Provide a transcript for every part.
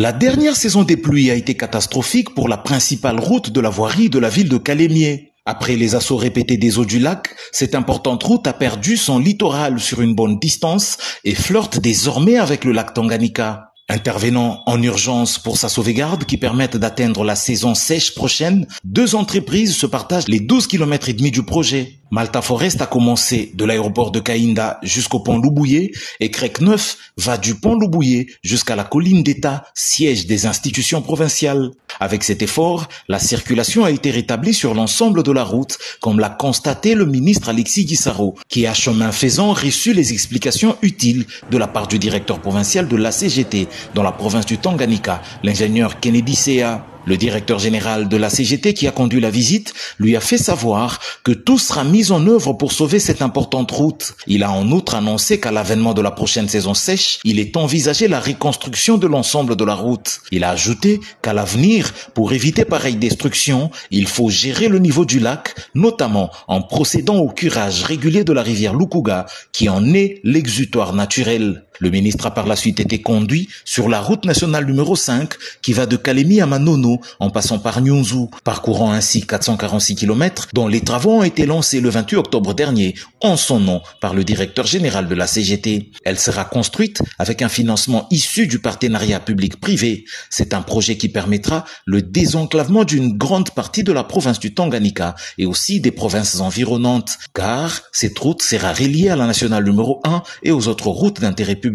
La dernière saison des pluies a été catastrophique pour la principale route de la voirie de la ville de Calémié. Après les assauts répétés des eaux du lac, cette importante route a perdu son littoral sur une bonne distance et flirte désormais avec le lac Tanganyika. Intervenant en urgence pour sa sauvegarde qui permette d'atteindre la saison sèche prochaine, deux entreprises se partagent les 12,5 km du projet. Malta Forest a commencé de l'aéroport de Kainda jusqu'au pont Loubouye et Crec 9 va du pont Loubouye jusqu'à la colline d'État, siège des institutions provinciales. Avec cet effort, la circulation a été rétablie sur l'ensemble de la route, comme l'a constaté le ministre Alexis Guissaro, qui a chemin faisant reçu les explications utiles de la part du directeur provincial de la CGT dans la province du Tanganyika, l'ingénieur Kennedy Sea. Le directeur général de la CGT qui a conduit la visite lui a fait savoir que tout sera mis en œuvre pour sauver cette importante route. Il a en outre annoncé qu'à l'avènement de la prochaine saison sèche, il est envisagé la reconstruction de l'ensemble de la route. Il a ajouté qu'à l'avenir, pour éviter pareille destruction, il faut gérer le niveau du lac, notamment en procédant au curage régulier de la rivière Lukuga, qui en est l'exutoire naturel. Le ministre a par la suite été conduit sur la route nationale numéro 5 qui va de Calémie à Manono en passant par Nyunzu, parcourant ainsi 446 km dont les travaux ont été lancés le 28 octobre dernier en son nom par le directeur général de la CGT. Elle sera construite avec un financement issu du partenariat public-privé. C'est un projet qui permettra le désenclavement d'une grande partie de la province du Tanganyika et aussi des provinces environnantes, car cette route sera reliée à la nationale numéro 1 et aux autres routes d'intérêt public.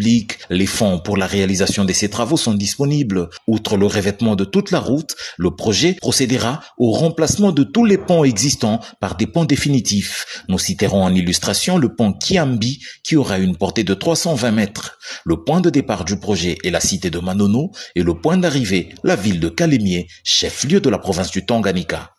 Les fonds pour la réalisation de ces travaux sont disponibles. Outre le revêtement de toute la route, le projet procédera au remplacement de tous les ponts existants par des ponts définitifs. Nous citerons en illustration le pont Kiambi qui aura une portée de 320 mètres. Le point de départ du projet est la cité de Manono et le point d'arrivée, la ville de Calémié, chef-lieu de la province du Tanganyika.